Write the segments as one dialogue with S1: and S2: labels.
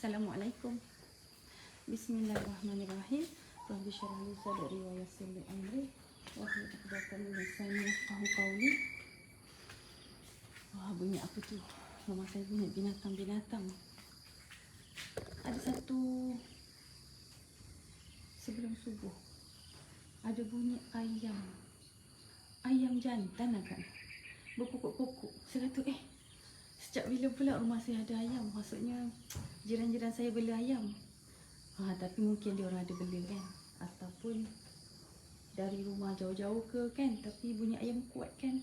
S1: Assalamualaikum. Bismillahirrahmanirrahim. Rabbi syrah li sadri wa yassir li amri wahlul 'uqdatam min lisani yafqahu qawli. Wah, bunyi apa tu? Rumah saya bunyi binatang-binatang. Ada satu sebelum subuh ada bunyi ayam. Ayam jantan kan? Berkukuk-kukuk. Saya kata sejak bila pula rumah saya ada ayam? Maksudnya jiran-jiran saya bela ayam. Tapi mungkin dia orang ada bela kan, ataupun dari rumah jauh-jauh ke kan. Tapi bunyi ayam kuat kan.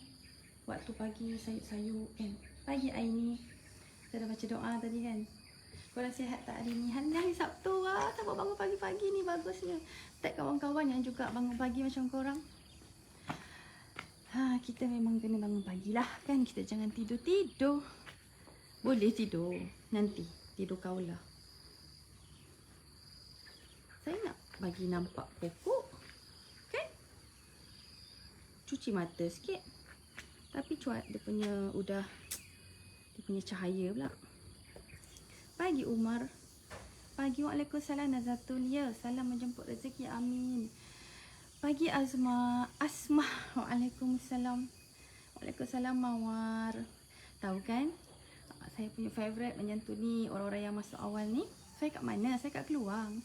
S1: Waktu pagi sayur-sayur kan. Pagi hari ni saya dah baca doa tadi kan. Korang sihat tak hari ni? Hari Sabtu lah. Tak bangun pagi-pagi ni bagusnya. Tak kawan-kawan yang juga bangun pagi macam korang. Kita memang kena bangun pagi lah kan. Kita jangan tidur-tidur. Boleh tidur nanti, tidur kaulah. Saya nak bagi nampak pokok kan. Cuci mata sikit. Tapi cuat dia punya dia punya cahaya pula. Pagi Umar. Pagi Waalaikumsalam Nazatul. Ya, salam menjemput rezeki, amin. Pagi Asmah. Waalaikumsalam. Waalaikumsalam Mawar. Tahu kan, saya punya favourite menyantuni orang-orang yang masuk awal ni. Saya kat mana? Saya kat Keluang.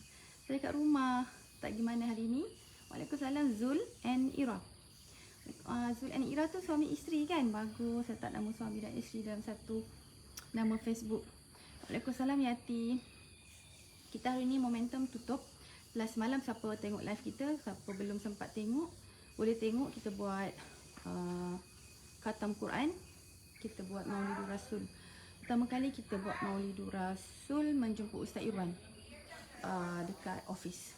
S1: Saya kat rumah. Tak gimana hari ni? Waalaikumsalam Zul and Ira. Zul and Ira tu suami isteri kan? Bagus. Saya tak nama suami dan isteri dalam satu nama Facebook. Waalaikumsalam Yati. Kita hari ni momentum tutup. Setelah semalam siapa tengok live kita, siapa belum sempat tengok, boleh tengok kita buat khatam Quran. Kita buat Maulidur Rasul. Pertama kali kita buat Maulidur Rasul menjemput Ustaz Irwan dekat office.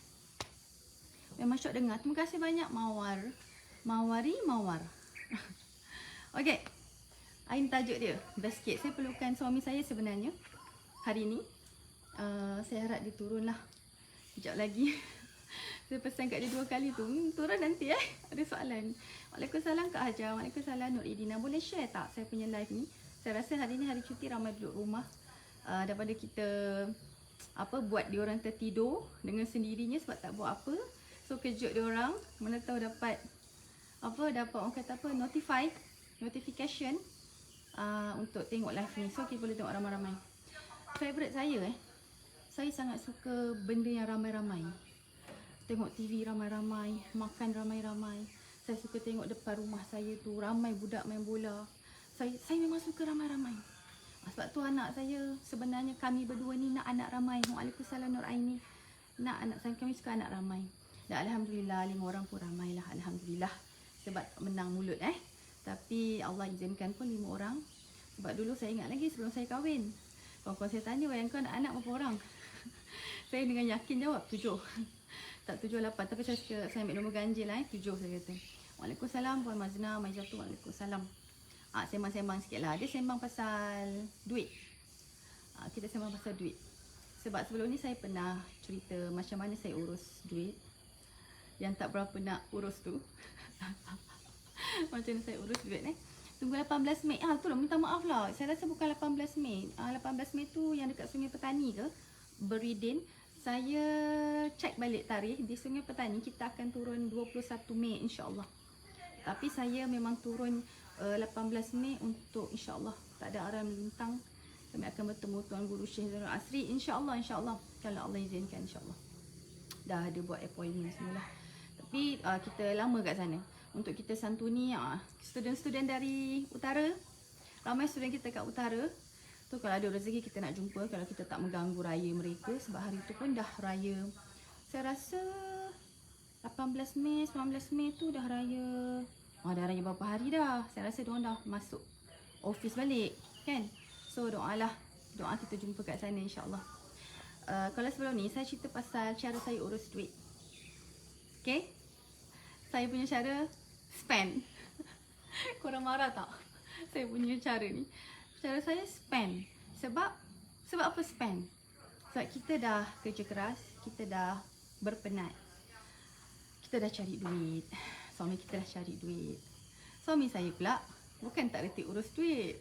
S1: Memang syok dengar. Terima kasih banyak Mawar. Okey. Ini tajuk dia. Best sikit. Saya perlukan suami saya sebenarnya hari ni. Saya harap dia turun lah. Sekejap lagi. Saya pesan kat dia 2 kali tu. Turun nanti Ada soalan. Waalaikumsalam Kak Hajar. Waalaikumsalam Nur Idina. Boleh share tak saya punya live ni? Saya rasa hari ni hari cuti, ramai duduk rumah. Daripada kita buat diorang tertidur dengan sendirinya sebab tak buat apa. So kejut diorang. Mana tahu dapat orang kata notification untuk tengok live ni. So kita boleh tengok ramai-ramai. Favorite saya saya sangat suka benda yang ramai-ramai. Tengok TV ramai-ramai, makan ramai-ramai. Saya suka tengok depan rumah saya tu ramai budak main bola. Saya memang suka ramai-ramai. Sebab tu anak saya, sebenarnya kami berdua ni nak anak ramai. Waalaikumsalam Nur Aini. Nak anak saya, kami suka anak ramai. Dan Alhamdulillah 5 orang pun ramai lah. Alhamdulillah. Sebab menang mulut Tapi Allah izinkan pun 5 orang. Sebab dulu saya ingat lagi sebelum saya kahwin. Kawan-kawan saya tanya, bayangkan anak berapa orang? Saya dengan yakin jawab 7. Tak 7, 8. Tapi saya ambil nombor ganjil 7 saya kata. Waalaikumsalam Puan Mazna, Maizatu. Waalaikumsalam. Sembang-sembang sikit lah. Dia sembang pasal duit. Kita sembang pasal duit. Sebab sebelum ni saya pernah cerita macam mana saya urus duit. Yang tak berapa nak urus tu. Macam mana saya urus duit Tunggu 18 Mei. Itulah, minta maaf lah. Saya rasa bukan 18 Mei. 18 Mei tu yang dekat Sungai Petani ke? Beridin. Saya cek balik tarikh. Di Sungai Petani kita akan turun 21 Mei insya-Allah. Tapi saya memang turun 18 Mei untuk insya-Allah. Tak ada arah melintang. Kami akan bertemu Tuan Guru Syekh Zainul Asri insya-Allah, insya-Allah. Kalau Allah izinkan insya-Allah. Dah ada buat appointment semula. Tapi kita lama kat sana. Untuk kita santuni student-student dari utara. Ramai student kita kat utara. Tu kalau ada rezeki kita nak jumpa. Kalau kita tak mengganggu raya mereka. Sebab hari tu pun dah raya. Saya rasa 18 Mei, 19 Mei tu dah raya. Dah raya berapa hari dah. Saya rasa diorang dah masuk office balik kan. So doalah. Doa kita jumpa kat sana insya-Allah. Kalau sebelum ni saya cerita pasal cara saya urus duit. Okay. Saya punya cara spend. Korang marah tak? Saya punya cara ni. Cara saya spend. Sebab apa spend? Sebab kita dah kerja keras, kita dah berpenat. Kita dah cari duit. Suami kita dah cari duit. Suami saya pula bukan tak reti urus duit.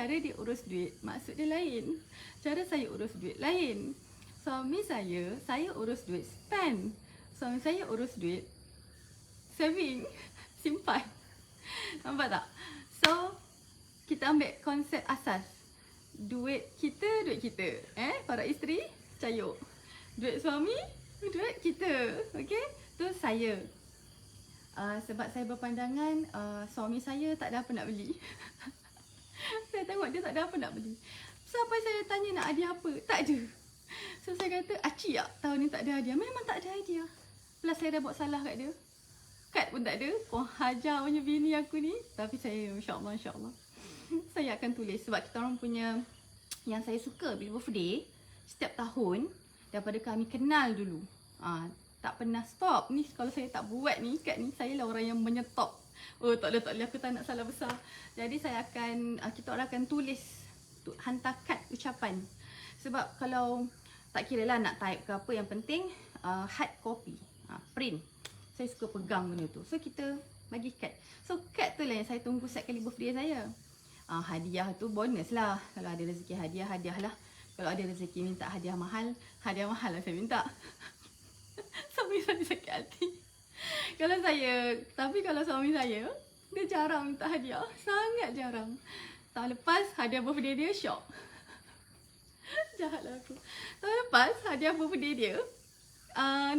S1: cara dia urus duit, maksud dia lain. Cara saya urus duit lain. Suami saya urus duit spend. Suami saya urus duit saving, simpan. Nampak tak? So, kita ambil konsep asas. Duit kita. Para isteri, cayuk. Duit suami, duit kita. Okay? Tu saya. Sebab saya berpandangan suami saya tak ada apa nak beli. Saya tengok dia tak ada apa nak beli. Sampai saya tanya nak hadiah apa? Tak ada. So saya kata, Acik tak tahun ni tak ada hadiah. Memang tak ada hadiah. Plus saya dah buat salah kat dia. Kad pun tak ada. Kau hajar punya bini aku ni. Tapi saya, insyaAllah. Saya akan tulis. Sebab kita orang punya, yang saya suka bila birthday, setiap tahun, daripada kami kenal dulu. Tak pernah stop. Ni kalau saya tak buat ni, kad ni, saya lah orang yang menyetop. Oh tak boleh, aku tak nak salah besar. Jadi saya akan, kita orang akan tulis, hantar kad ucapan. Sebab kalau, tak kira lah nak type ke apa, yang penting hard copy, print. Saya suka pegang benda tu. So kita bagi kad. So kad tu lah yang saya tunggu set kali birthday saya. Hadiah tu bonus lah. Kalau ada rezeki hadiah, hadiah lah. Kalau ada rezeki minta hadiah mahal lah saya minta. Suami saya sakit hati. Tapi kalau suami saya, dia jarang minta hadiah. Sangat jarang. Tahun lepas hadiah birthday dia syok. Jahatlah aku. Tahun lepas hadiah birthday dia,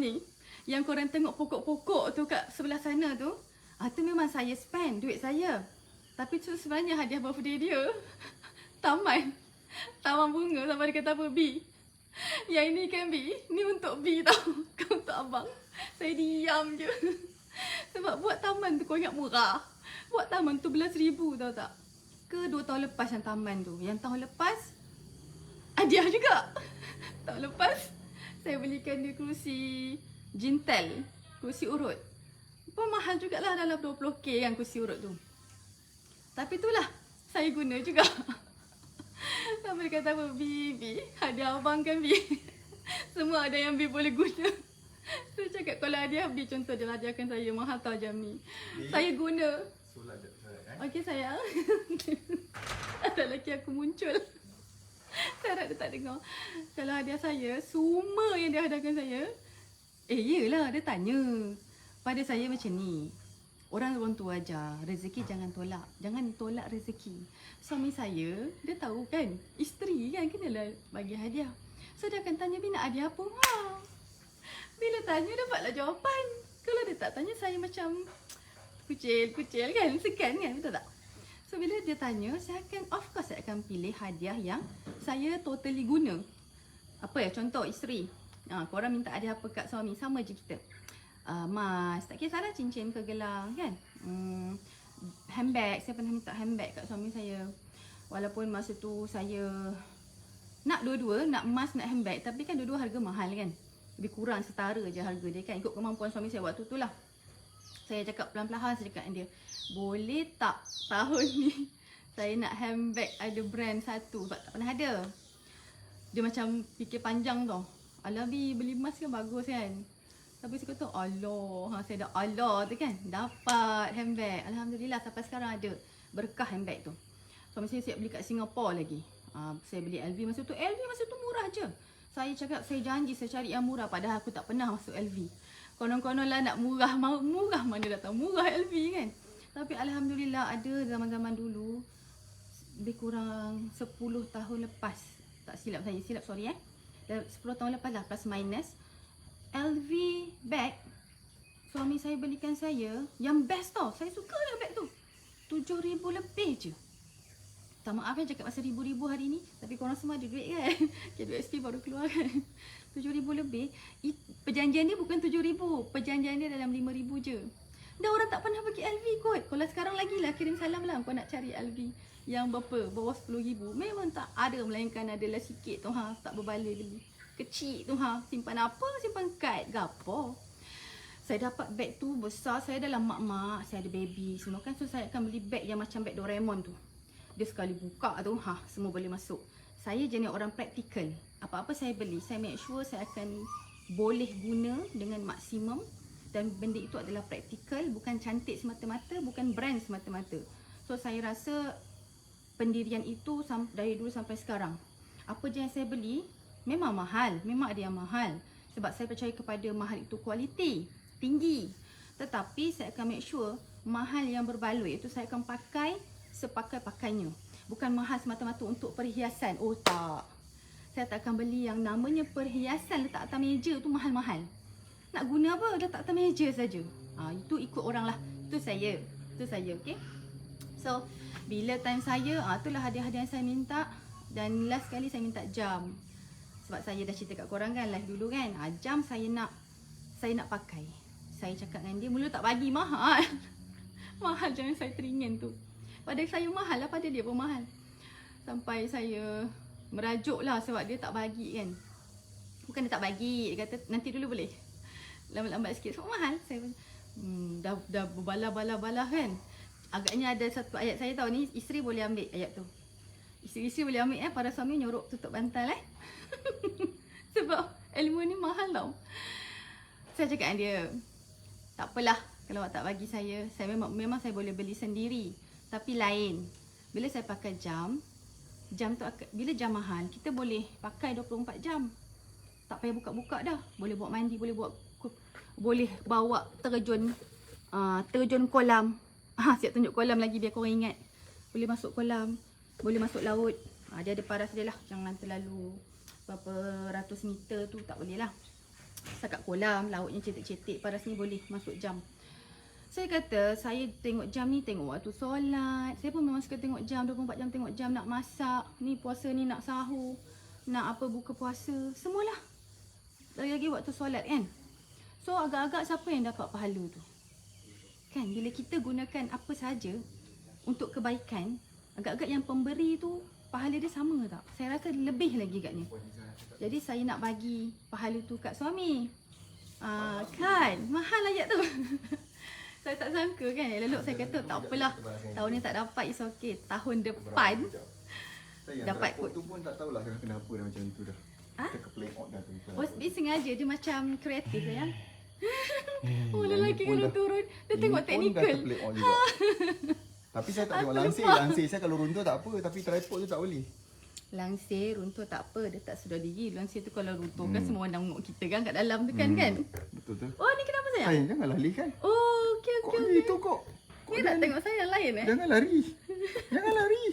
S1: ni, yang korang tengok pokok-pokok tu kat sebelah sana tu, tu memang saya spend duit saya. Tapi tu sebenarnya hadiah birthday dia. Taman bunga sampai dia kata apa, B. Yang ini kan B, ni untuk B tau. Kau untuk abang. Saya diam je. Sebab buat taman tu kau ingat murah. Buat taman tu RM11,000 tahu tak. Ke 2 tahun lepas yang taman tu. Yang tahun lepas hadiah juga. Tahun lepas saya belikan dia kerusi Jintel, kerusi urut. Pun mahal jugalah, dalam 20k kan kerusi urut tu. Tapi itulah, saya guna juga. Sampai dia kata apa, B, hadiah abang kan B. Semua ada yang B boleh guna. Saya cakap kalau hadiah B, contoh dia hadiahkan saya mahal tau jam ni. Saya guna. Okey sayang. Ada lelaki aku muncul. Saya harap dia tak dengar. Kalau hadiah saya, semua yang dia hadiahkan saya, yelah, dia tanya pada saya macam ni. Orang tua ajar, rezeki jangan tolak. Jangan tolak rezeki. Suami saya, dia tahu kan, isteri kan, kenalah bagi hadiah. So dia akan tanya, Bi nak hadiah apa? Bila tanya, dapatlah jawapan. Kalau dia tak tanya, saya macam kucil kan, segan kan, betul tak? So bila dia tanya, saya akan, of course saya akan pilih hadiah yang saya totally guna. Apa ya, contoh isteri. Korang minta hadiah apa kat suami, sama je kita. Mas, tak kisahlah cincin ke gelang kan. Handbag, saya pernah minta handbag kat suami saya. Walaupun masa tu saya nak dua-dua, nak emas, nak handbag. Tapi kan dua-dua harga mahal kan. Lebih kurang setara je harga dia kan. Ikut kemampuan suami saya waktu tu lah. Saya cakap pelan-pelan, saya cakap dengan dia, boleh tak tahun ni saya nak handbag ada brand satu. Sebab tak pernah ada. Dia macam fikir panjang tau. Alah Bi, beli emas kan bagus kan. Tapi saya kata, Allah, saya dah Allah tu kan. Dapat handbag. Alhamdulillah sampai sekarang ada berkah handbag tu. Suami saya siap beli kat Singapura lagi. Saya beli LV masa tu. LV masa tu murah je. Saya cakap, saya janji saya cari yang murah. Padahal aku tak pernah masuk LV. Konon-konon lah nak murah. Murah mana datang. Murah LV kan. Tapi Alhamdulillah ada zaman-zaman dulu. Lebih kurang 10 tahun lepas. Tak silap saya. Silap sorry 10 tahun lepas lah. Plus minus. LV bag suami saya belikan saya yang best tau. Saya suka lah bag tu. 7,000 lebih je. Tak maaf kan cakap pasal ribu-ribu hari ni. Tapi korang semua ada duit kan. Okay, duit SP baru keluar kan. 7,000 lebih. Perjanjian dia bukan 7,000. Perjanjian dia dalam 5,000 je. Dah orang tak pernah bagi LV kot. Kalau sekarang lagi lah kirim salam lah. Kau nak cari LV yang berapa? Bawah 10,000. Memang tak ada. Melainkan adalah sikit tu tak berbaloi beli. Kecil tu simpan apa? Simpan kad gapo. Saya dapat beg tu besar. Saya dalam mak-mak, saya ada baby semua kan. So saya akan beli beg yang macam beg Doraemon tu. Dia sekali buka tu semua boleh masuk. Saya jenis orang praktikal. Apa-apa saya beli, saya make sure saya akan boleh guna dengan maksimum. Dan benda itu adalah praktikal, bukan cantik semata-mata, bukan brand semata-mata. So saya rasa pendirian itu dari dulu sampai sekarang. Apa je yang saya beli memang mahal, memang ada yang mahal. Sebab saya percaya kepada mahal itu kualiti, tinggi. Tetapi saya akan make sure mahal yang berbaloi itu saya akan pakai sepakai-pakainya. Bukan mahal semata-mata untuk perhiasan. Oh tak. Saya tak akan beli yang namanya perhiasan letak atas meja tu mahal-mahal. Nak guna apa? Letak atas meja saja. Itu ikut orang lah. Itu saya, okey. So, bila time saya, itulah hadiah-hadiah yang saya minta. Dan last kali saya minta jam. Sebab saya dah cerita kat korang kan, live dulu kan. Jam saya nak pakai. Saya cakap dengan dia, mula tak bagi mahal. Mahal jangan saya teringin tu. Pada saya mahal lah, pada dia pun mahal. Sampai saya merajuk lah sebab dia tak bagi kan. Bukan dia tak bagi, dia kata nanti dulu boleh. Lambat-lambat sikit, sebab mahal. Saya dah berbalah-balah kan. Agaknya ada satu ayat saya tahu ni, isteri boleh ambil ayat tu. Isteri boleh ambil para suami nyorok tutup bantal sebab ilmu ni mahal tau. Saya cakap dengan dia, tak apalah kalau awak tak bagi saya memang saya boleh beli sendiri. Tapi lain, bila saya pakai jam tu bila jam mahal, kita boleh pakai 24 jam. Tak payah buka-buka dah. Boleh buat mandi, boleh bawa terjun kolam. Siap tunjuk kolam lagi biar korang ingat. Boleh masuk kolam, boleh masuk laut. Dia ada paras dia lah. Jangan terlalu berapa ratus meter tu tak boleh lah. Setakat kolam, lautnya cetek-cetek, paras ni boleh masuk jam. Saya kata, saya tengok jam ni, tengok waktu solat. Saya pun memang suka tengok jam, 24 jam tengok jam, nak masak. Ni puasa ni nak sahur, nak apa buka puasa, semualah. Lagi-lagi waktu solat kan. So agak-agak siapa yang dapat pahala tu? Kan, bila kita gunakan apa saja untuk kebaikan, agak-agak yang pemberi tu pahala dia sama tak? Saya rasa lebih lagi agaknya. Jadi saya nak bagi pahala tu kat suami. Kan, mahal ayat tu. Saya tak sangka kan. Lalu saya kata tak apalah, tahun ni tak dapat, is okay. Tahun depan dapat kot.
S2: Tu pun tak tahulah kenapa dah macam tu dah. Kita ke play out dah tu.
S1: Dia sengaja, dia macam kreatif sayang. Lelaki kena turun, dia tengok teknikal.
S2: Dah play out juga. Tapi saya tak tengok langsir saya kalau runtuh tak apa, tapi tripod tu tak boleh.
S1: Langsir runtuh tak apa, dia tak sedar diri. Langsir tu kalau runtuh kan semua orang tengok kita kan kat dalam tu kan.
S2: Betul tu.
S1: Oh ni kenapa sayang?
S2: Sayang jangan lari kan.
S1: Oh okey.
S2: Itu kok.
S1: Ni nak tengok saya yang lain
S2: Jangan lari. Jangan lari.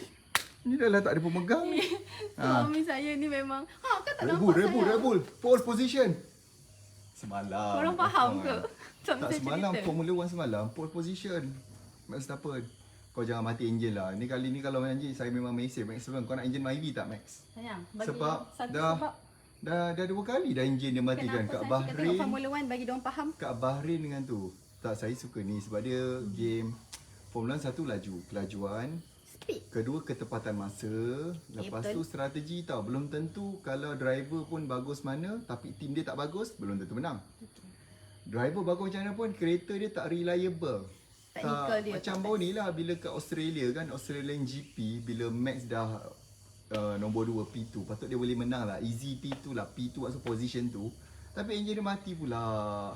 S2: Ni dah lah tak ada pemegang.
S1: Suami saya ni memang kan tak nampak saya.
S2: Red Bull. Pole position. Semalam.
S1: Korang faham ke?
S2: Tak semalam, Formula 1 semalam. Pole position. Max Verstappen. Kau jangan mati enjin lah. Ni kali ni kalau main enjin, saya memang main safe. Max Verstappen, kau nak enjin Myvi tak Max?
S1: Sayang, bagi
S2: sebab
S1: satu
S2: dah,
S1: sebab.
S2: Dah 2 kali dah enjin dia matikan.
S1: Kenapa
S2: kat
S1: saya
S2: Bahrain.
S1: tengok Formula 1 bagi diorang faham?
S2: Kat Bahrain dengan tu. Tak, saya suka ni sebab dia game Formula 1 satu laju, kelajuan.
S1: Speed.
S2: Kedua, ketepatan masa. Lepas tu strategi tau. Belum tentu kalau driver pun bagus mana, tapi tim dia tak bagus, belum tentu menang. Driver bagus macam mana pun, kereta dia tak reliable.
S1: Technical dia
S2: macam baru ni lah, bila kat Australia kan, Australian GP, bila Max dah nombor 2 P2, patut dia boleh menang lah. Easy P2 lah, P2 maksud position tu. Tapi enjin dia mati pula,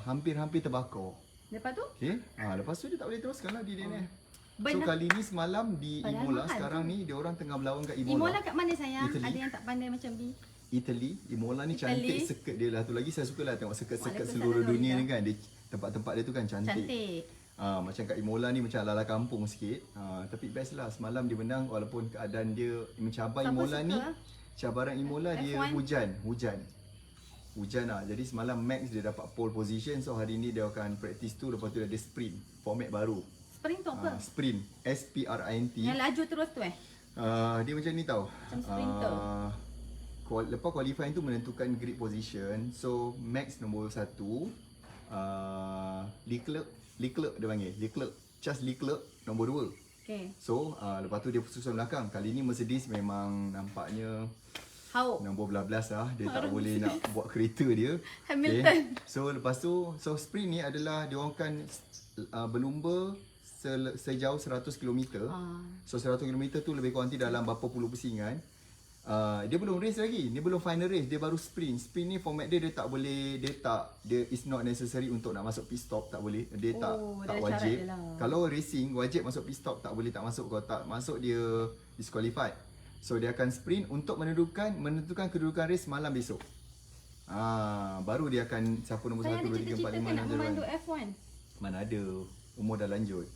S2: hampir-hampir terbakar.
S1: Lepas tu?
S2: Okay, lepas tu dia tak boleh teruskan lah di DNF. So
S1: Benar.
S2: kali ni semalam di Imola, sekarang ni dia orang tengah berlawan kat Imola.
S1: Imola kat mana sayang?
S2: Italy.
S1: Ada yang tak pandai macam B?
S2: Italy, Imola ni cantik sirkuit dia lah. Tu lagi saya suka lah tengok sirkuit-sirkuit
S1: Waalaikumsalam,
S2: seluruh dunia
S1: Nurida.
S2: ni kan. Dia, tempat-tempat dia tu kan cantik. Macam kat Imola ni macam ala-ala kampung sikit. Tapi best lah, semalam dia menang walaupun keadaan dia mencabar. Imola ni, cabaran Imola dia hujan lah. Jadi semalam Max dia dapat pole position. So hari ni dia akan practice tu. Lepas tu dia ada sprint, format baru.
S1: Sprint tu apa?
S2: Sprint, S-P-R-I-N-T.
S1: Yang laju terus tu
S2: dia macam ni tau.
S1: Macam sprinter.
S2: Lepas qualifying tu menentukan grid position. So Max nombor 1, Leclerc dia panggil, Charles Leclerc nombor 2.
S1: Okay.
S2: So lepas tu dia susun belakang. Kali ni Mercedes memang nampaknya nombor belas lah. Dia tak boleh nak buat kereta dia.
S1: Hamilton.
S2: Okay. So lepas tu, sprint ni adalah dia orang akan berlumba sejauh 100 km. So 100 km tu lebih kurang dalam berapa puluh pusingan. Dia belum race lagi. Dia belum final race. Dia baru sprint. Sprint ni format dia tak boleh, dia is not necessary untuk nak masuk pit stop, tak boleh. Dia tak wajib. Kalau racing wajib masuk pit stop, tak boleh tak masuk. Kalau tak masuk dia disqualified. So dia akan sprint untuk menentukan kedudukan race malam besok. Baru dia akan siapa nombor 1, 2, 3, 4, 5, 6, 7,
S1: Saya ada cita-cita nak memandu F1.
S2: Mana ada, umur dah lanjut.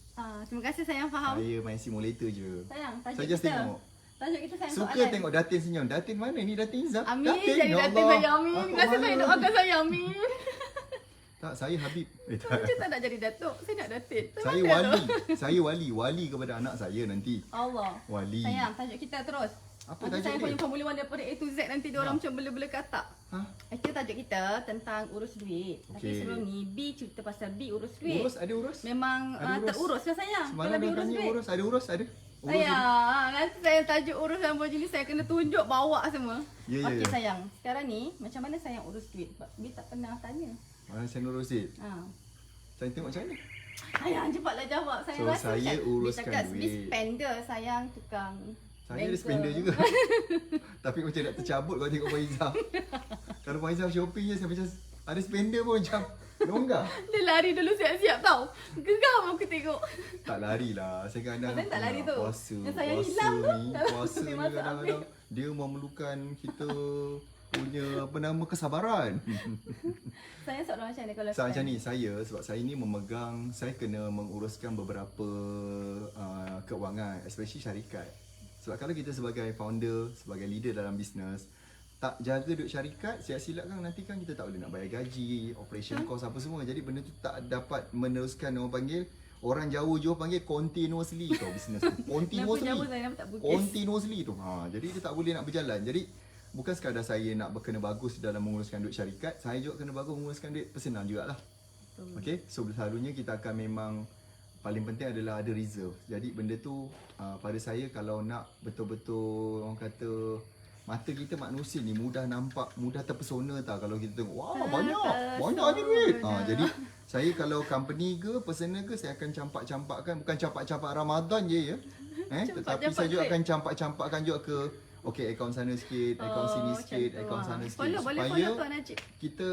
S1: Terima kasih sayang, faham.
S2: Saya main simulator je.
S1: Sayang, tajuk
S2: Saya just
S1: kita.
S2: tengok.
S1: Tajuk kita sayang
S2: Suka
S1: soalan.
S2: tengok Datin senyum. Datin mana ni? Datin Izzah?
S1: Amin,
S2: Datin,
S1: jadi
S2: ya
S1: Datin
S2: Allah.
S1: saya Amin.
S2: Aku
S1: Terima kasih saya
S2: malu.
S1: doakan saya Amin.
S2: Tak, saya Habib. Tak.
S1: Macam tak nak jadi datuk. Saya nak Datin.
S2: Saya
S1: Mana
S2: wali.
S1: tu?
S2: Saya wali kepada anak saya nanti.
S1: Allah.
S2: Wali.
S1: Sayang, tajuk kita terus.
S2: Apa
S1: Nanti
S2: tajuk
S1: saya
S2: dia?
S1: punya Formula 1 daripada A to Z nanti dia orang macam bela-bela katak.
S2: Ha?
S1: Actually tajuk kita tentang urus duit. Tapi
S2: Okey.
S1: sebelum ni B cerita pasal B urus duit.
S2: Urus, ada urus?
S1: Memang
S2: Ada urus.
S1: terurus lah sayang.
S2: Semalam
S1: Kalau
S2: dia
S1: urus
S2: tanya
S1: duit.
S2: urus. Ada urus? Ada? Urus
S1: Sayang, nanti saya tajuk urus Lamborghini saya kena tunjuk bawa semua.
S2: Ya, ya,
S1: Okey
S2: ya.
S1: sayang, sekarang ni macam mana sayang urus duit? Sebab B tak pernah tanya.
S2: Mana saya urus duit?
S1: Ha.
S2: Saya tengok macam mana?
S1: Sayang cepatlah jawab. Saya
S2: So,
S1: rasa
S2: saya
S1: kan
S2: uruskan
S1: dia cakap
S2: duit.
S1: B spender, sayang tukang
S2: Saya ada
S1: banker.
S2: spender juga. Tapi macam nak tercabut kalau tengok Faizal. Kalau Faizal shopping je, saya macam ada spender pun macam longgar.
S1: Dia lari dulu siap-siap tau. Geram aku tengok.
S2: Tak larilah. Saya kadang
S1: Macam tak lari tu?
S2: puasa.
S1: Yang saya
S2: Puasa
S1: hilang tu,
S2: ni,
S1: dalam
S2: puasa
S1: dia
S2: ni
S1: masak
S2: kadang-kadang dia memerlukan kita punya kesabaran.
S1: Saya seorang macam ni kalau
S2: So, macam ni, sebab saya ni saya kena menguruskan beberapa keuangan, especially syarikat. Sebab kalau kita sebagai founder, sebagai leader dalam bisnes, tak jaga duit syarikat, silap-silap kan nanti kan kita tak boleh nak bayar gaji, operation cost apa semua. Jadi benda tu tak dapat meneruskan, orang panggil, orang jauh-jauh panggil continuously tau bisnes tu. Continuously.
S1: Kenapa saya nampak tak bugis?
S2: Continuously tu. Jadi dia tak boleh nak berjalan. Jadi bukan sekadar saya nak kena bagus dalam menguruskan duit syarikat, saya juga kena bagus menguruskan duit personal jugalah. Okay, so selalunya kita akan memang paling penting adalah ada reserve. Jadi benda tu pada saya kalau nak betul-betul orang kata mata kita manusia ni mudah nampak, mudah terpesona tak kalau kita tengok wah banyaknya duit. Jadi saya kalau company ke personal ke saya akan campak-campakkan, bukan campak-campak Ramadan je ya. Tetapi saya juga akan campak-campakkan juga ke akaun sana sikit, akaun sini sikit, akaun sana sikit
S1: Boleh
S2: supaya
S1: follow Tuan Najib.
S2: kita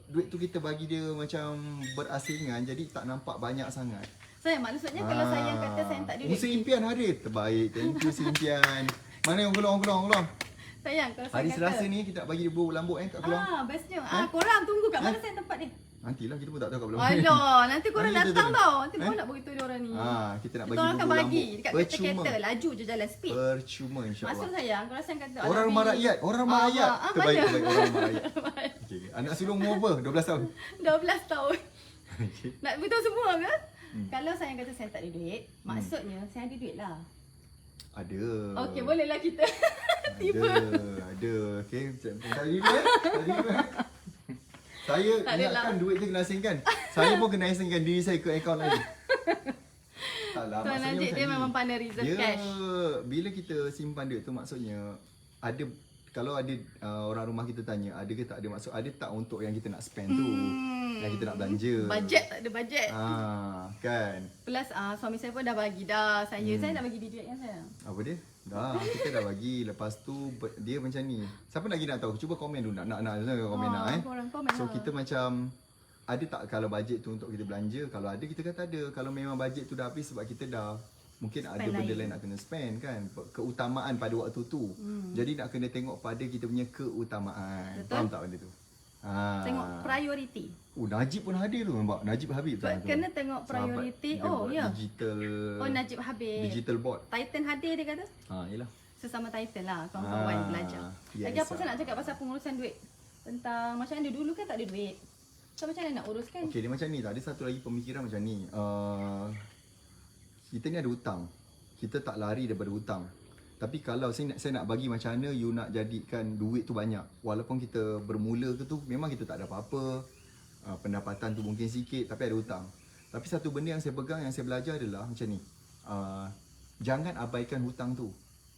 S2: duit tu kita bagi dia macam berasingan jadi tak nampak banyak sangat.
S1: Saya maksudnya kalau saya kata saya tak ada duit.
S2: Musa impian hadir. Terbaik. Thank you si impian. Mana yang kelong.
S1: Sayang kalau
S2: Hari
S1: saya
S2: Selasa
S1: kata.
S2: ni kita nak bagi dia bubur lambuk kat kelong.
S1: Bestnya. Korang tunggu kat mana saya tempat ni?
S2: Nantilah kita pun tak tahu kat belum.
S1: Alah, nanti korang
S2: Nanti
S1: datang
S2: kita-
S1: tau. Nanti korang nak beritahu dia orang ni.
S2: Kita nak
S1: Kita
S2: bagi
S1: orang akan
S2: bubur
S1: bagi
S2: lambuk.
S1: dekat
S2: Percuma.
S1: kereta laju je jalan speed.
S2: Percuma insya-Allah.
S1: Maksud sayang kalau saya kata
S2: Orang rumah rakyat, orang rumah rakyat. Terbaik,
S1: mana?
S2: terbaik orang rumah rakyat. Okay. Anak sulung umur apa? 12 tahun.
S1: 12 tahun.
S2: Okay.
S1: Nak beritahu semua ke? Kalau saya kata saya tak ada duit, maksudnya saya ada duit lah.
S2: Ada.
S1: Okey, bolehlah kita. Tiba.
S2: Ada. Okey, tadi dulu. Saya
S1: Tak adalah.
S2: ingatkan duit je kena asingkan. Saya pun kena asingkan diri saya ke akaun lain. Taklah,
S1: Tuan
S2: maksudnya
S1: Najib
S2: macam
S1: dia
S2: ni.
S1: memang pandai reserve
S2: Dia,
S1: cash.
S2: bila kita simpan duit tu maksudnya ada, kalau ada orang rumah kita tanya ada ke tak ada, maksud ada tak untuk yang kita nak spend tu, yang kita nak belanja.
S1: Budget tak ada budget.
S2: Kan.
S1: Plus suami saya pun dah bagi dah. Saya nak bagi dia duit yang saya.
S2: Apa dia? Dah, kita dah bagi. Lepas tu dia macam ni. Siapa lagi nak tahu? Cuba komen dulu. Nak komen nak
S1: Korang komen
S2: So
S1: lah.
S2: kita macam ada tak kalau bajet tu untuk kita belanja? Kalau ada kita kata ada. Kalau memang bajet tu dah habis sebab kita dah mungkin ada benda lain nak kena spend kan. Keutamaan pada waktu tu. Jadi nak kena tengok pada kita punya keutamaan.
S1: Betul.
S2: Faham tak benda tu?
S1: Tengok priority.
S2: Najib pun hadir tu nampak. Najib Habib tu.
S1: Kena tengok priority.
S2: Dia buat
S1: Ya.
S2: digital.
S1: Najib Habib.
S2: Digital board.
S1: Titan hadir dia kata.
S2: Yelah.
S1: Sesama Titan lah, kawan-kawan belajar.
S2: yes,
S1: Lagi apa saya nak cakap pasal pengurusan duit? Tentang macam mana dulu kan tak ada duit. So macam mana nak uruskan?
S2: Okey, dia macam ni tak. Ada satu lagi pemikiran macam ni. Kita ni ada hutang. Kita tak lari daripada hutang. Tapi kalau saya nak bagi macam mana you nak jadikan duit tu banyak. Walaupun kita bermula ke tu memang kita tak ada apa-apa. Pendapatan tu mungkin sikit tapi ada hutang. Tapi satu benda yang saya pegang, yang saya belajar adalah macam ni. Jangan abaikan hutang tu.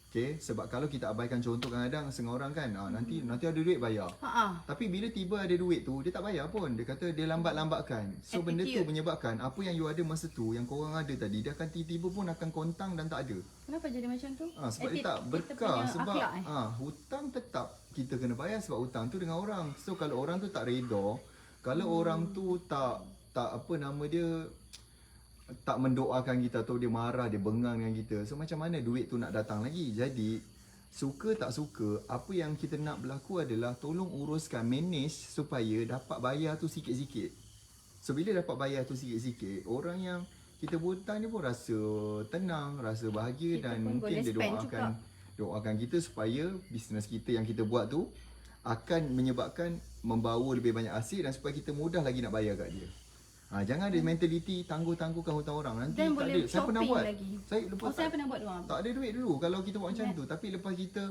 S2: Okay, sebab kalau kita abaikan, contoh kadang-kadang setengah orang kan nanti ada duit bayar. Tapi bila tiba ada duit tu dia tak bayar pun. Dia kata dia lambat-lambatkan. So benda tu menyebabkan apa yang you ada masa tu, yang korang ada tadi, dia akan tiba-tiba pun akan kontang dan tak ada.
S1: Kenapa jadi macam tu?
S2: Sebab dia tak
S1: Kita
S2: berkah.
S1: punya
S2: Sebab
S1: akhlak,
S2: hutang tetap kita kena bayar sebab hutang tu dengan orang. So kalau orang tu tak reda, kalau orang tu tak apa nama dia, tak mendoakan kita atau dia marah, dia bengang dengan kita. So macam mana duit tu nak datang lagi? Jadi suka tak suka, apa yang kita nak berlaku adalah tolong uruskan, manage supaya dapat bayar tu sikit-sikit. So bila dapat bayar tu sikit-sikit, orang yang kita hutang ni pun rasa tenang, rasa bahagia,
S1: Kita
S2: dan
S1: pun
S2: mungkin
S1: boleh
S2: dia
S1: spend juga.
S2: doakan kita supaya bisnes kita yang kita buat tu akan menyebabkan membawa lebih banyak hasil, dan supaya kita mudah lagi nak bayar kat dia. Jangan ada mentaliti tangguh-tangguhkan hutang orang. Nanti
S1: Dan
S2: tak
S1: boleh
S2: ada. Saya pernah
S1: shopping
S2: buat.
S1: lagi.
S2: Saya lepas
S1: Saya pernah buat doang.
S2: tak ada duit dulu kalau kita buat macam tu. Tapi lepas kita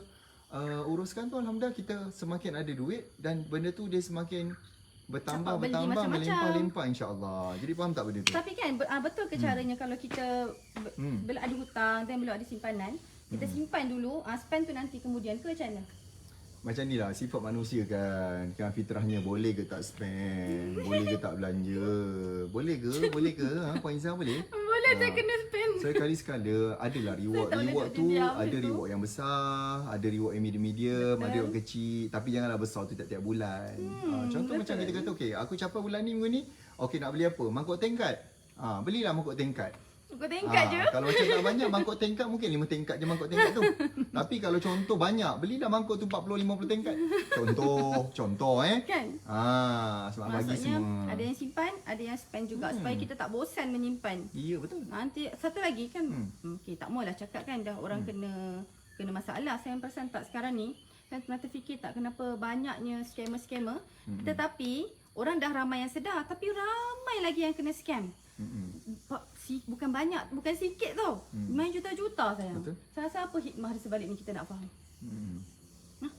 S2: uruskan tu, alhamdulillah kita semakin ada duit, dan benda tu dia semakin bertambah,
S1: Dapat beli
S2: bertambah,
S1: macam-macam.
S2: melimpah-limpah, insya-Allah. Jadi faham tak benda tu?
S1: Tapi kan betul ke caranya kalau kita belum ada hutang dan belum ada simpanan, kita simpan dulu, spend tu nanti kemudian ke macam mana?
S2: Macam ni lah sifat manusia kan. Kan fitrahnya, boleh ke tak spend? Boleh ke tak belanja? Boleh ke? Boleh ke? Puan Izzah boleh?
S1: Boleh saya kena spend.
S2: So kali sekala adalah reward.
S1: Saya tak boleh
S2: Reward
S1: duduk
S2: tu
S1: diam
S2: ada
S1: tu.
S2: reward yang besar, ada reward yang medium-medium, ada reward kecil. Tapi janganlah besar tu tiap-tiap bulan. Contoh macam kita kata, okey, aku capai bulan ni minggu ni, okey nak beli apa? Mangkuk tingkat. Belilah mangkuk tingkat.
S1: Kau tingkat je.
S2: Kalau macam tak banyak mangkuk tingkat, mungkin 5 tingkat je mangkuk tingkat tu. Tapi kalau contoh banyak, belilah mangkuk tu 40-50 tingkat. Contoh
S1: Kan?
S2: sebab bagi
S1: Maksudnya
S2: semua.
S1: ada yang simpan, ada yang spend juga supaya kita tak bosan menyimpan.
S2: Ya, betul.
S1: Nanti satu lagi kan, okey tak maulah cakap kan dah orang kena masalah. Saya perasan tak sekarang ni kan pernah terfikir tak kenapa banyaknya scammer-scammer, tetapi orang dah ramai yang sedar tapi ramai lagi yang kena scam. Bukan banyak, bukan sikit tau. Main juta-juta sayang.
S2: Betul.
S1: Saya rasa apa hikmah di sebalik ni kita nak faham.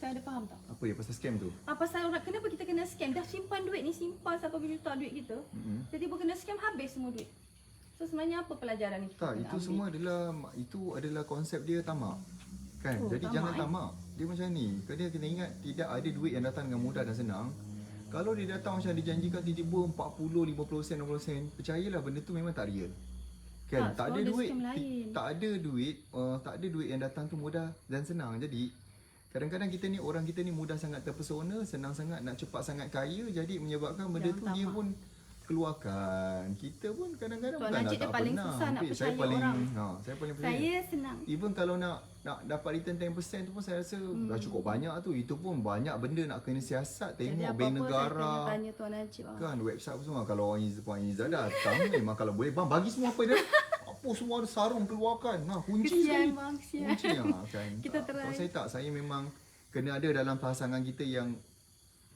S1: Saya ada faham tak?
S2: Apa dia pasal scam tu?
S1: Pasal orang kenapa kita kena scam? Dah simpan duit ni, simpan sampai berjuta duit kita. Tiba-tiba kena scam, habis semua duit. So sebenarnya apa pelajaran ni kita
S2: Tak,
S1: kena
S2: itu
S1: ambil?
S2: semua adalah konsep dia tamak. Kan? Jadi
S1: tamak,
S2: jangan tamak. Dia macam ni. Dia kena ingat tidak ada duit yang datang dengan mudah dan senang. Kalau dia datang macam dijanjikan tiba-tiba 40, 50%, 60%, percayalah benda tu memang tak real. Kan? Tak ada duit. Tak ada duit yang datang tu mudah dan senang. Jadi kadang-kadang orang kita ni mudah sangat terpesona, senang sangat nak cepat sangat kaya, jadi menyebabkan benda tu dia pun keluarkan. Kita pun kadang-kadang
S1: Tuan
S2: bukanlah
S1: Najib dia
S2: tak
S1: paling
S2: pernah.
S1: susah nak
S2: Saya
S1: percaya
S2: paling
S1: orang.
S2: saya paling percaya.
S1: Saya senang.
S2: Even kalau nak dapat return 10% tu pun saya rasa dah cukup banyak tu. Itu pun banyak benda nak kena siasat,
S1: Jadi
S2: tengok
S1: apa-apa
S2: bank
S1: saya
S2: negara.
S1: kena tanya Tuan Najib.
S2: Kan website apa semua. Kalau Puan Izzah datang memang kalau boleh bang bagi semua apa dia. Apa semua ada sarung keluarkan. Kunci sekali.
S1: Kesian bang, kesian.
S2: Kunci kan.
S1: Kita try.
S2: Kalau saya memang kena ada dalam pasangan kita yang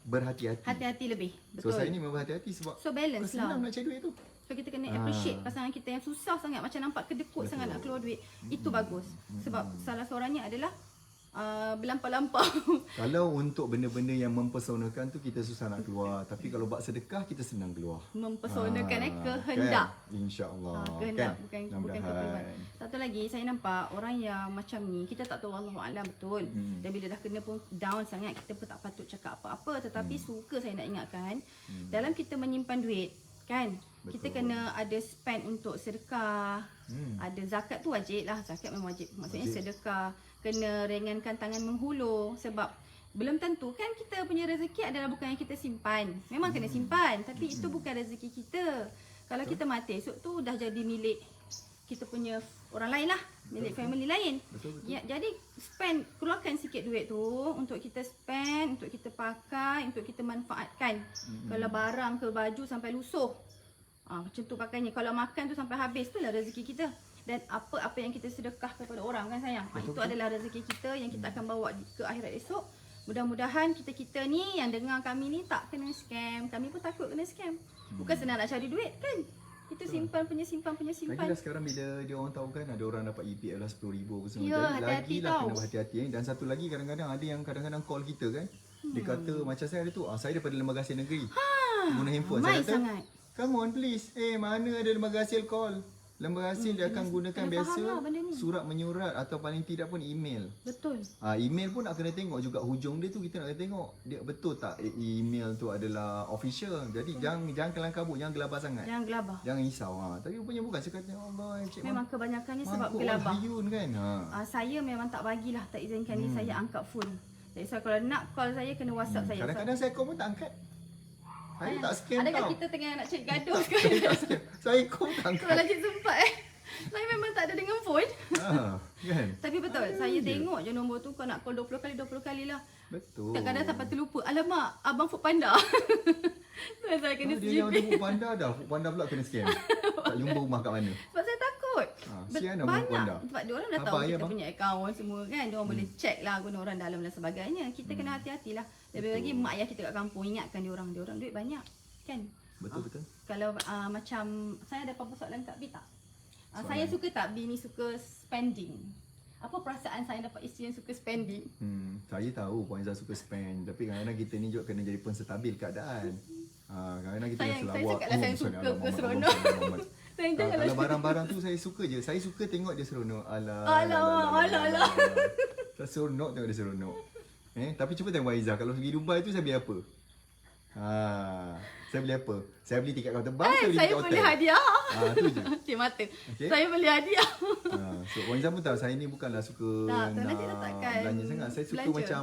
S2: berhati-hati.
S1: Hati-hati lebih.
S2: So
S1: Betul.
S2: saya ni memang berhati-hati sebab
S1: So balance lah.
S2: senang nak cari duit tu.
S1: So kita kena appreciate pasangan kita yang susah sangat, macam nampak kedekut sangat nak keluar duit. Itu bagus. Sebab salah seorangnya adalah berlampau-lampau.
S2: Kalau untuk benda-benda yang mempesonakan tu kita susah nak keluar. Tapi kalau buat sedekah kita senang keluar.
S1: Mempesonakan kehendak.
S2: Kan? InsyaAllah.
S1: Kehendak,
S2: kan?
S1: bukan keperluan. Satu lagi saya nampak orang yang macam ni, kita tak tahu Allahualam betul. Dan bila dah kena pun down sangat, kita pun tak patut cakap apa-apa. Tetapi suka saya nak ingatkan, dalam kita menyimpan duit kan, kita kena ada spend untuk sedekah. Ada zakat tu wajib lah, zakat memang wajib. Maksudnya sedekah, kena ringankan tangan menghulur. Sebab belum tentu kan kita punya rezeki adalah bukan yang kita simpan. Memang kena simpan, tapi itu bukan rezeki kita. Kalau kita mati esok tu dah jadi milik kita punya orang lain lah, milik family lain. Ya, jadi spend, keluarkan sikit duit tu untuk kita spend, untuk kita pakai, untuk kita manfaatkan. Kalau barang ke baju sampai lusuh, macam tu pakainya. Kalau makan tu sampai habis, tu lah rezeki kita. Dan apa yang kita sedekah kepada orang kan sayang, itu adalah rezeki kita yang kita akan bawa ke akhirat esok. Mudah-mudahan kita ni yang dengar kami ni tak kena scam. Kami pun takut kena scam. Bukan senang nak cari duit kan. Kita simpan punya simpan.
S2: Lagi dah sekarang bila dia orang tahu kan ada orang dapat EPF lah 10,000 apa semua.
S1: Ya,
S2: Jadi
S1: hati-hati
S2: lagilah
S1: tau.
S2: kena berhati-hati. Dan satu lagi kadang-kadang ada yang kadang-kadang call kita kan. Dia kata macam saya ada tu, saya daripada lembaga hasil negeri. Guna handphone. Saya
S1: Ramai
S2: kata,
S1: sangat.
S2: come on please. Mana ada lembaga hasil call. Lembaga hasil dia akan gunakan biasa
S1: faham lah benda ni.
S2: surat menyurat atau paling tidak pun email.
S1: Betul.
S2: Email pun nak kena tengok juga hujung dia tu, kita nak kena tengok dia betul tak email tu adalah official. Jadi jangan kelang kabut, jangan gelabah sangat.
S1: Jangan gelabah.
S2: Jangan risau. Tapi rupanya bukan. Saya kata Allah Cik
S1: Memang kebanyakannya sebab
S2: mangkuk
S1: gelabah.
S2: Hayun kan.
S1: Saya memang tak bagilah, tak izinkan ni saya angkat phone. Jadi kalau nak call saya kena WhatsApp saya.
S2: Kadang-kadang saya call pun tak angkat. Saya tak scam
S1: Adakah
S2: tau.
S1: kita tengah nak cari gaduh
S2: Saya
S1: sekarang?
S2: tak scam. Saya kau tak angkat.
S1: Kalau cik sempat saya memang tak ada dengan phone.
S2: Kan?
S1: Tapi betul, saya tengok je nombor tu kau nak call 20 kali lah.
S2: Betul.
S1: Kadang-kadang sampai terlupa. Alamak, abang Food Panda. Saya kena
S2: Dia yang
S1: CGP.
S2: ada Food Panda dah. Food Panda pula kena scam. Tak jumpa rumah kat mana.
S1: Sebab saya takut.
S2: Sian dah Food Panda.
S1: Sebab dia orang dah
S2: Abang,
S1: tahu
S2: ya,
S1: kita
S2: abang.
S1: punya akaun semua kan. Dia orang boleh check lah guna orang dalam dan sebagainya. Kita kena hati-hatilah. Lebih lagi mak ayah kita kat kampung ingatkan dia orang duit banyak. Kan?
S2: Betul.
S1: Kalau macam saya ada apa-apa soalan Kak B tak?
S2: Soalan.
S1: Saya suka tak B ni suka spending. Apa perasaan saya dapat isteri yang suka spending?
S2: Saya tahu Puan Izzah suka spend. Tapi kadang-kadang kita ni juga kena jadi penstabil keadaan. Kadang-kadang kita
S1: Sayang,
S2: rasa
S1: saya
S2: lawak.
S1: cakaplah saya suka ke seronok. Saya janganlah
S2: Kalau barang-barang tu saya suka je. Saya suka tengok dia seronok.
S1: Alah.
S2: Saya seronok tengok dia seronok. Tapi cuba tengok Puan Izzah. Kalau pergi Dubai tu saya beli apa? Saya beli apa? Saya beli tiket kapal terbang, saya beli
S1: saya
S2: tiket hotel.
S1: beli hadiah.
S2: Tu je.
S1: Cik mata.
S2: Okey.
S1: Saya beli hadiah.
S2: So Puan Izzah pun tahu saya ni bukanlah suka
S1: Tak, Tuan
S2: nak
S1: Najib dah takkan
S2: belanja sangat. Saya suka
S1: belanja.
S2: macam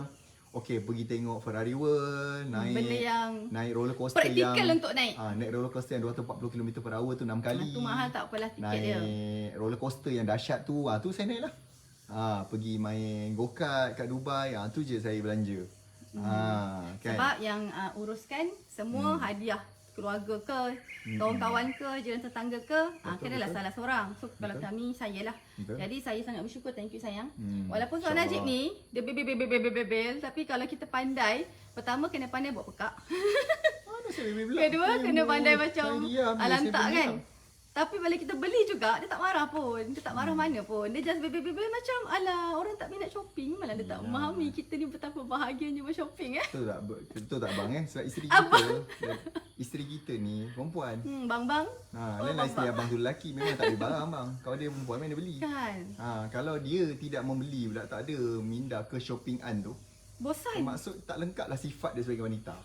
S2: pergi tengok Ferrari World,
S1: Benda yang
S2: naik roller coaster
S1: praktikal
S2: yang
S1: untuk naik.
S2: naik roller coaster yang 240 km per hour tu 6 kali.
S1: Tu mahal tak apalah tiket
S2: Naik
S1: dia.
S2: roller coaster yang dahsyat tu, tu saya naik lah. Pergi main go-kart kat Dubai, tu je saya belanja. Kan.
S1: Sebab yang uruskan semua hadiah keluarga ke, kawan-kawan ke, jiran tetangga ke, kenalah
S2: betul.
S1: salah seorang. So kalau
S2: Betul.
S1: kami, saya lah.
S2: Betul.
S1: Jadi saya sangat bersyukur, thank you sayang.
S2: InsyaAllah.
S1: Walaupun Tuan Najib ni, dia bebel, tapi kalau kita pandai, pertama kena pandai buat pekak.
S2: Mana saya beli pula?
S1: Kedua
S2: Saya
S1: kena
S2: mau-
S1: pandai
S2: saya
S1: macam
S2: diam je,
S1: alantak
S2: saya
S1: kan.
S2: diam.
S1: Tapi bila kita beli juga, dia tak marah pun. Dia tak marah mana pun. Dia just bebel macam, alah orang tak minat shopping. Malah dia tak memahami kita ni betapa bahagianya bershopping
S2: Betul tak? Betul tak bang Sebab isteri
S1: Abang.
S2: kita, isteri kita ni perempuan.
S1: Bang.
S2: Lain isteri abang tu lelaki memang tak beli barang bang. Kalau dia perempuan mana beli.
S1: Kan.
S2: Kalau dia tidak membeli pula, tak ada minda ke shoppingan tu,
S1: Bosan.
S2: maksud tak lengkap lah sifat dia sebagai wanita.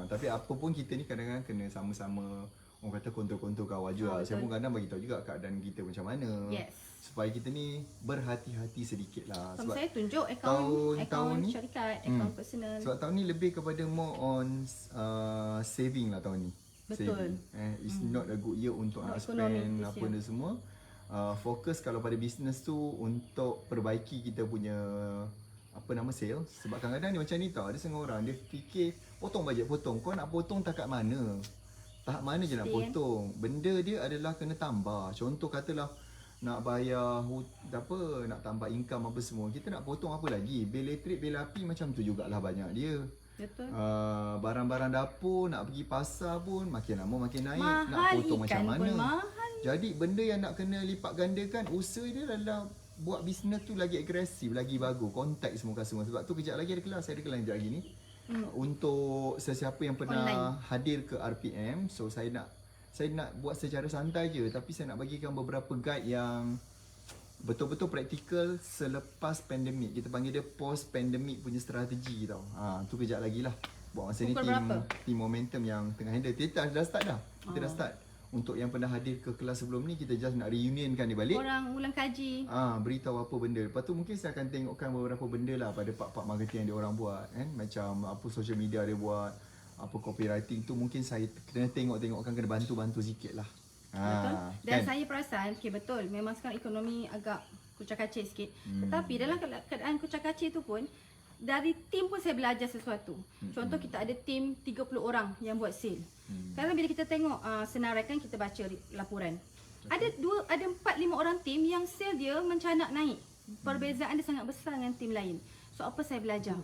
S2: Tapi apa pun kita ni kadang-kadang kena sama-sama orang kata kontrol-kontrol kawal juga. Saya pun kadang bagi tahu juga keadaan kita macam mana.
S1: Yes.
S2: Supaya kita ni berhati-hati sedikit lah.
S1: Sama saya tunjuk akaun
S2: ni
S1: syarikat, akaun personal.
S2: sebab tahun ni lebih kepada more on saving lah tahun ni.
S1: Betul.
S2: Saving. It's not a good year untuk nak
S1: Ekonomi
S2: spend
S1: this
S2: apa
S1: year.
S2: benda semua. Fokus kalau pada business tu untuk perbaiki kita punya sales. Sebab kadang-kadang ni macam ni tau, ada setengah orang dia fikir potong bajet potong. Kau nak potong takat mana? Tahap mana je nak
S1: Mesti,
S2: potong? Benda dia adalah kena tambah. Contoh katalah nak bayar nak tambah income apa semua. Kita nak potong apa lagi? Bil elektrik, bil api macam tu jugalah banyak dia.
S1: Betul.
S2: Barang-barang dapur nak pergi pasar pun makin lama makin naik. Nak
S1: Mahal
S2: potong macam
S1: ikan
S2: mana?
S1: pun mahal.
S2: Jadi benda yang nak kena lipat gandakan, usaha dia adalah buat bisnes tu lagi agresif, lagi bagus, contact semua customer. Sebab tu kejap lagi ada kelas, saya ada kelas kejap lagi ni. Untuk sesiapa yang pernah
S1: Online.
S2: hadir ke RPM, so saya nak buat secara santai je, tapi saya nak bagikan beberapa guide yang betul-betul praktikal selepas pandemik. Kita panggil dia post pandemic punya strategi tau. Tu kejap lagi lah. Buat masa ni
S1: Pukul berapa?
S2: tim momentum yang tengah handle. Kita dah start dah. Kita dah start. Untuk yang pernah hadir ke kelas sebelum ni, kita just nak reunionkan dia balik.
S1: Orang ulang kaji.
S2: Beritahu apa benda. Lepas tu mungkin saya akan tengokkan beberapa benda lah pada part-part marketing yang dia orang buat kan. Macam apa social media dia buat, apa copywriting tu mungkin saya kena tengokkan, kena bantu-bantu sikit lah.
S1: Betul. Dan
S2: kan?
S1: saya perasan, betul. Memang sekarang ekonomi agak kucak-kacir sikit. Tetapi dalam keadaan kucak-kacir tu pun, dari tim pun saya belajar sesuatu. Contoh kita ada tim 30 orang yang buat sale. Sekarang bila kita tengok senarai kan, kita baca laporan. Ada 4-5 orang tim yang sale dia mencanak naik. Perbezaan dia sangat besar dengan tim lain. So apa saya belajar?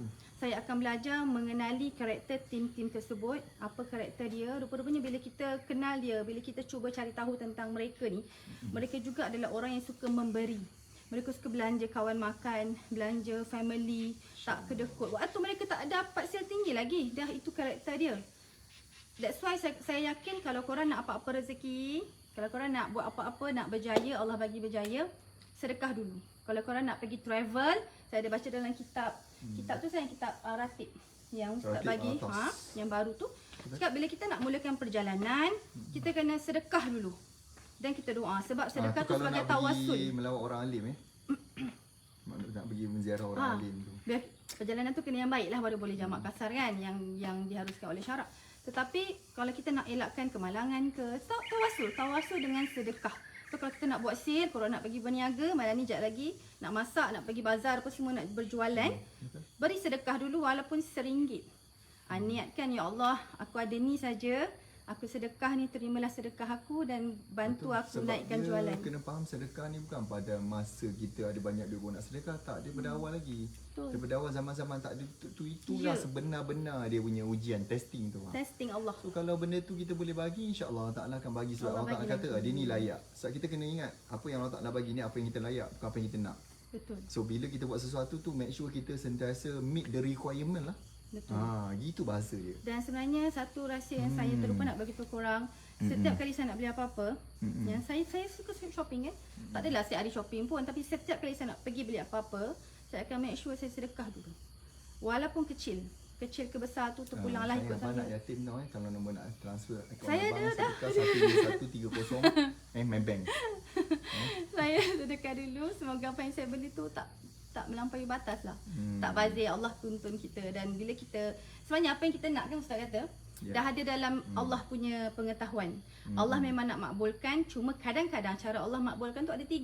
S1: Saya akan belajar mengenali karakter tim-tim tersebut, apa karakter dia. Rupa-rupanya bila kita kenal dia, bila kita cuba cari tahu tentang mereka ni, mereka juga adalah orang yang suka memberi. Mereka suka belanja kawan makan, belanja family, tak kedekut. Waktu mereka tak dapat sale tinggi lagi, dah itu karakter dia. That's why saya yakin kalau korang nak apa-apa rezeki, kalau korang nak buat apa-apa, nak berjaya, Allah bagi berjaya, sedekah dulu. Kalau korang nak pergi travel, saya ada baca dalam kitab. Kitab tu saya kitab Ratib yang Ustaz
S2: Ratib
S1: bagi,
S2: atas.
S1: yang baru tu. Cakap bila kita nak mulakan perjalanan, kita kena sedekah dulu. Dan kita doa sebab sedekah tu
S2: kalau
S1: sebagai
S2: nak
S1: tawasul.
S2: pergi melawat orang alim nak pergi menziarah orang alim tu.
S1: Biar perjalanan tu kena yang baik lah, baru boleh jamak kasar kan, yang diharuskan oleh syarak. Tetapi kalau kita nak elakkan kemalangan ke, tawasul dengan sedekah. So kalau kita nak buat sale, kalau nak pergi berniaga, malam ni jap lagi nak masak, nak pergi bazar apa semua, nak berjualan, beri sedekah dulu walaupun RM1. Niatkan, ya Allah, aku ada ni saja, aku sedekah ni, terimalah sedekah aku dan bantu aku naikkan jualan.
S2: Kena faham sedekah ni bukan pada masa kita ada banyak duit nak sedekah, tak, dia pada awal lagi.
S1: Betul.
S2: Daripada awal zaman-zaman tak ada itulah sebenar-benar dia punya ujian, testing tu.
S1: Testing Allah.
S2: So kalau benda tu kita boleh bagi, insya-Allah Allah Taala akan bagi, sebab Allah Taala kata dia ni layak. Sebab kita kena ingat apa yang Allah Taala bagi ni apa yang kita layak, bukan apa yang kita nak.
S1: Betul.
S2: So bila kita buat sesuatu tu, make sure kita sentiasa meet the requirement lah.
S1: Betul.
S2: Gitu bahasa dia.
S1: Dan sebenarnya satu rahsia yang saya terlupa nak bagi tahu korang, setiap kali saya nak beli apa-apa, yang saya suka shopping kan. Tak adalah setiap hari shopping pun, tapi setiap kali saya nak pergi beli apa-apa, saya akan make sure saya sedekah dulu. Walaupun kecil ke besar tu terpulang lah ikut
S2: saya.
S1: saya.
S2: Abang nak yatim tau kalau nombor nak transfer akaun
S1: Saya
S2: abang,
S1: ada dah.
S2: sedekah 12130 my bank.
S1: Saya sedekah dulu, semoga apa yang saya beli tu tak melampaui batas lah. Tak bazir, Allah tuntun kita. Dan bila kita, sebenarnya apa yang kita nak kan Ustaz kata, dah ada dalam Allah punya pengetahuan. Allah memang nak makbulkan, cuma kadang-kadang cara Allah makbulkan tu ada 3.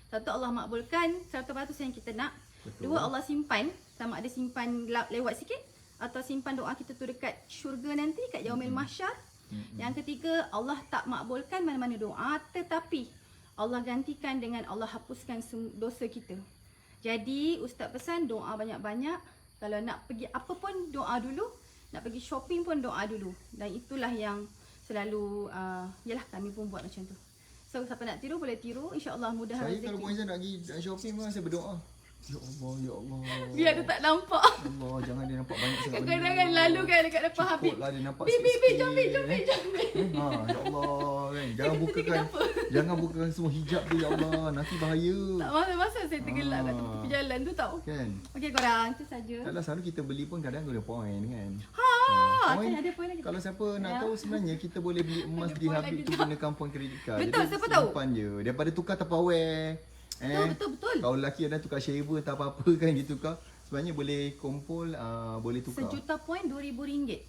S1: Satu, Allah makbulkan 100% yang kita nak.
S2: Betul.
S1: 2, Allah simpan, sama ada simpan lewat sikit atau simpan doa kita tu dekat syurga nanti, kat yaumil mahsyar. Yang ketiga, Allah tak makbulkan mana-mana doa, tetapi Allah gantikan dengan Allah hapuskan dosa kita. Jadi Ustaz pesan doa banyak-banyak. Kalau nak pergi apa pun doa dulu, nak pergi shopping pun doa dulu. Dan itulah yang selalu yalah kami pun buat macam tu. So siapa nak tiru boleh tiru, insya-Allah mudah
S2: Saya
S1: rezeki.
S2: kalau puasa nak pergi shopping pun saya berdoa. Ya Allah, ya Allah.
S1: Biar dia tak nampak.
S2: Allah, jangan dia nampak banyak sangat.
S1: Kadang-kadang lalu kan dekat depan Habib.
S2: Cukuplah dia nampak
S1: Bi,
S2: sikit-sikit.
S1: jombi.
S2: Ya Allah kan. Jangan bukakan. Jangan bukakan semua hijab tu, ya Allah. Nanti bahaya.
S1: Tak masa-masa saya tergelak kat tepi jalan tu tau.
S2: Kan?
S1: Okey korang, itu saja.
S2: Taklah selalu kita beli pun kadang guna point kan.
S1: Kan ada poin lagi.
S2: Kalau siapa nak tahu sebenarnya kita boleh beli emas di
S1: point
S2: Habib
S1: lagi
S2: tu
S1: tau.
S2: gunakan point kredit card.
S1: Betul,
S2: Jadi
S1: siapa tahu?
S2: simpan je. Daripada tukar Tupperware.
S1: Betul.
S2: Kalau lelaki ada tukar shaver tak apa-apa kan ditukar. Sebenarnya boleh kumpul, boleh tukar.
S1: Sejuta poin RM2,000.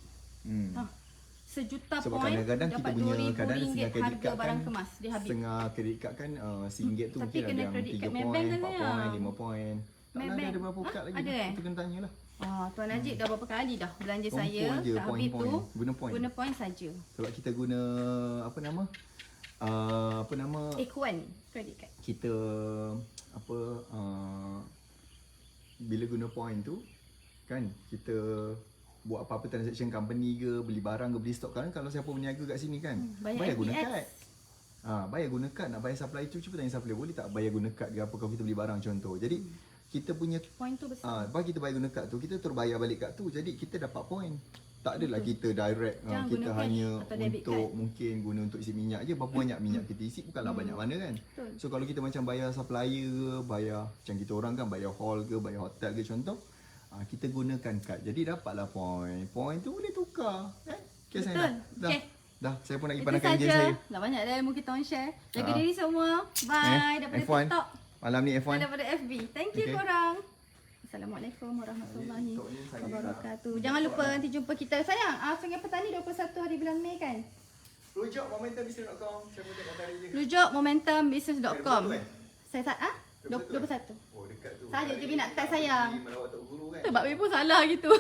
S1: Sejuta
S2: Sebab
S1: poin
S2: kadang-kadang kita
S1: dapat
S2: punya kadang
S1: RM2,000
S2: setengah kredit
S1: harga
S2: card
S1: barang
S2: kan,
S1: kemas di Habib.
S2: setengah kredit card kan RM1 tu
S1: Tapi
S2: mungkin
S1: kena
S2: ada yang
S1: kredit
S2: 3
S1: card
S2: poin,
S1: Maybank
S2: 4
S1: kan
S2: poin,
S1: ya?
S2: 5 poin. Tak lah,
S1: Maybank.
S2: ada berapa kad lagi.
S1: Ada
S2: Kita kena tanyalah.
S1: Tuan Najib dah berapa kali dah belanja
S2: Kumpul
S1: saya
S2: je
S1: kat Habib tu.
S2: poin-poin. Guna poin.
S1: Guna poin saja.
S2: Sebab kita guna apa nama
S1: Equan credit card.
S2: kita bila guna point tu kan kita buat apa-apa transaction company ke, beli barang ke, beli stok kan, kalau siapa berniaga kat sini kan bayar guna
S1: FBX.
S2: kad. Bayar guna kad. Nak bayar supplier tu cuba tanya supplier boleh tak bayar guna kad ke apa kalau kita beli barang contoh. Jadi kita punya
S1: Poin tu besar.
S2: bagi kita bayar guna kad tu, kita terus bayar balik kad tu, jadi kita dapat point. Tak adalah kita direct
S1: Jangan
S2: kita
S1: guna
S2: hanya
S1: cash atau debit
S2: untuk
S1: card.
S2: mungkin guna untuk isi minyak je. Berapa banyak minyak kita isi bukanlah banyak mana kan.
S1: Betul.
S2: So kalau kita macam bayar supplier ke, bayar macam kita orang kan bayar hall ke, bayar hotel ke contoh, kita gunakan kad. Jadi dapatlah point. Point tu boleh tukar kan. Okay,
S1: Betul.
S2: saya dah.
S1: Okay.
S2: Dah, saya pun nak pergi
S1: Itu
S2: pandangkan enjin
S1: saja.
S2: saya.
S1: Dah banyak dah ilmu kita orang share. Jaga diri semua. Bye. Daripada
S2: F1.
S1: TikTok
S2: Malam ni F1.
S1: dan daripada FB. Thank you
S2: Okay.
S1: korang. Assalamualaikum warahmatullahi
S2: TikTok ni saya
S1: wabarakatuh. Jangan lupa nanti jumpa kita. Sayang, Sungai Petani 21 hari bulan Mei kan?
S2: Rujuk momentumbusiness.com. Saya pun tengok tadi je.
S1: Rujuk momentumbusiness.com.
S2: 21
S1: Saya 21.
S2: Oh, dekat tu.
S1: Saja je nak tag sayang.
S2: Melawat Tok Guru kan.
S1: Sebab Bibi pun salah gitu.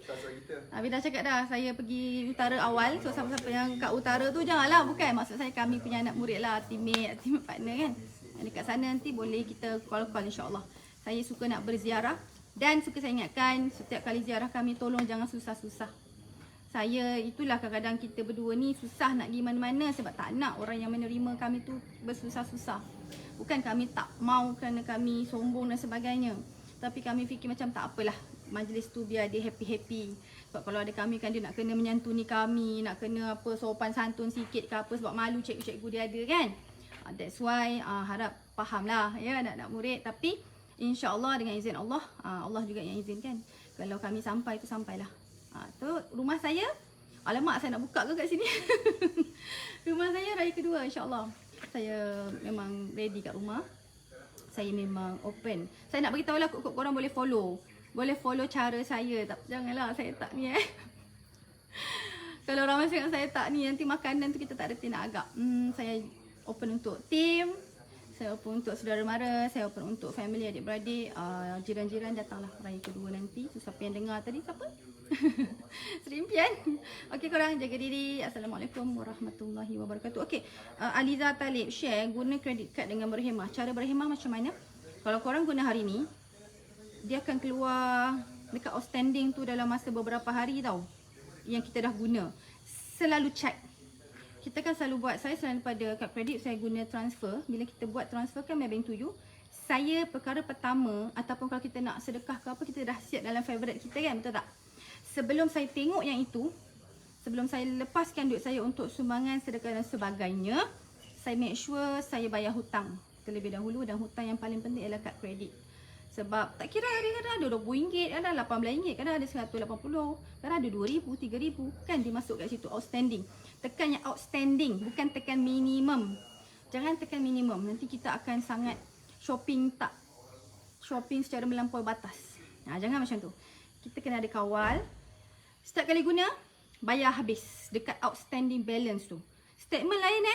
S2: Sasar kita.
S1: Habis dah cakap dah, saya pergi utara awal. So siapa-siapa yang kat utara tu janganlah, bukan. Maksud saya kami punya anak murid lah, teammate partner kan. Dekat sana nanti boleh kita call-call insyaAllah. Saya suka nak berziarah. Dan suka saya ingatkan, setiap kali ziarah kami tolong jangan susah-susah. Saya itulah kadang-kadang kita berdua ni susah nak pergi mana-mana sebab tak nak orang yang menerima kami tu bersusah-susah. Bukan kami tak mau kerana kami sombong dan sebagainya. Tapi kami fikir macam tak apalah, majlis tu biar dia happy-happy. Sebab kalau ada kami kan dia nak kena menyantuni kami, nak kena apa sopan santun sikit ke apa sebab malu cikgu-cikgu dia ada kan. That's why harap fahamlah ya anak-anak murid. Tapi InsyaAllah dengan izin Allah, Allah juga yang izinkan. Kalau kami sampai tu sampailah. Tu rumah saya. Alamak, saya nak buka ke kat sini? Rumah saya raya kedua insyaAllah. Saya memang ready kat rumah. Saya memang open. Saya nak beritahu lah korang boleh follow. Boleh follow cara saya. Janganlah saya tak ni Kalau ramai cakap saya tak ni, nanti makanan tu kita tak reti nak agak. Saya open untuk team, saya open untuk saudara mara, saya open untuk family, adik-beradik, jiran-jiran datanglah raya kedua nanti. So, siapa yang dengar tadi, siapa? Seri impian. Okey korang, jaga diri. Assalamualaikum warahmatullahi wabarakatuh. Okey, Aliza Talib share guna credit card dengan berhemah. Cara berhemah macam mana? Kalau korang guna hari ni, dia akan keluar dekat outstanding tu dalam masa beberapa hari tau, yang kita dah guna. Selalu check. Kita kan selalu buat, saya selain pada kad kredit saya guna transfer. Bila kita buat transfer kan bank to you, saya perkara pertama ataupun kalau kita nak sedekah ke apa, kita dah siap dalam favourite kita kan, betul tak? Sebelum saya tengok yang itu, sebelum saya lepaskan duit saya untuk sumbangan, sedekah dan sebagainya, saya make sure saya bayar hutang terlebih dahulu. Dan hutang yang paling penting adalah kad kredit. Sebab tak kira kadang-kadang ada RM20, kadang RM18, kadang ada RM180, kadang ada RM2,000, RM3,000 kan dimasuk kat situ outstanding. Tekan yang outstanding, bukan tekan minimum. Jangan tekan minimum, nanti kita akan sangat shopping secara melampaui batas. Jangan macam tu. Kita kena ada kawal. Setiap kali guna, bayar habis dekat outstanding balance tu. Statement lain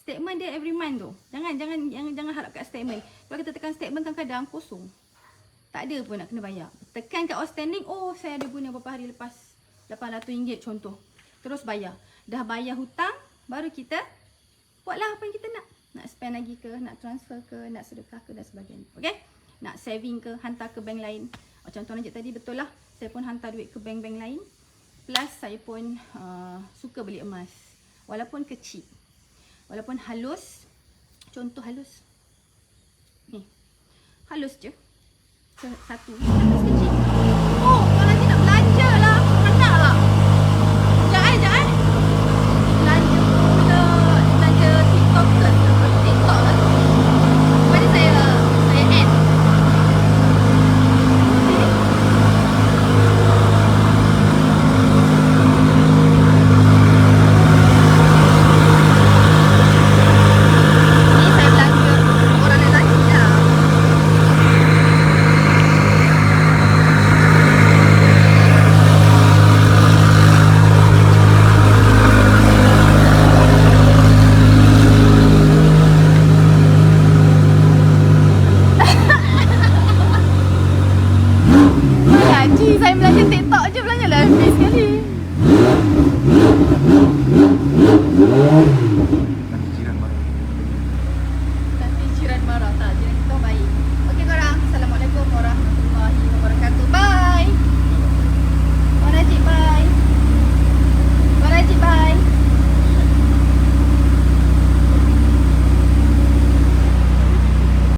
S1: statement dia every month tu. Jangan harap kat statement. Kalau kita tekan statement kadang-kadang kosong. Tak ada pun nak kena bayar. Tekan kat outstanding, oh saya ada guna beberapa hari lepas RM800 contoh. Terus bayar. Dah bayar hutang, baru kita buatlah apa yang kita nak. Nak spend lagi ke, nak transfer ke, nak sedekah ke dan sebagainya. Okay? Nak saving ke, hantar ke bank lain. Macam Tuan Najib tadi betul lah. Saya pun hantar duit ke bank-bank lain. Plus saya pun suka beli emas. Walaupun kecil. Walaupun halus. Contoh halus. Ni. Halus je. Satu. Halus kecil.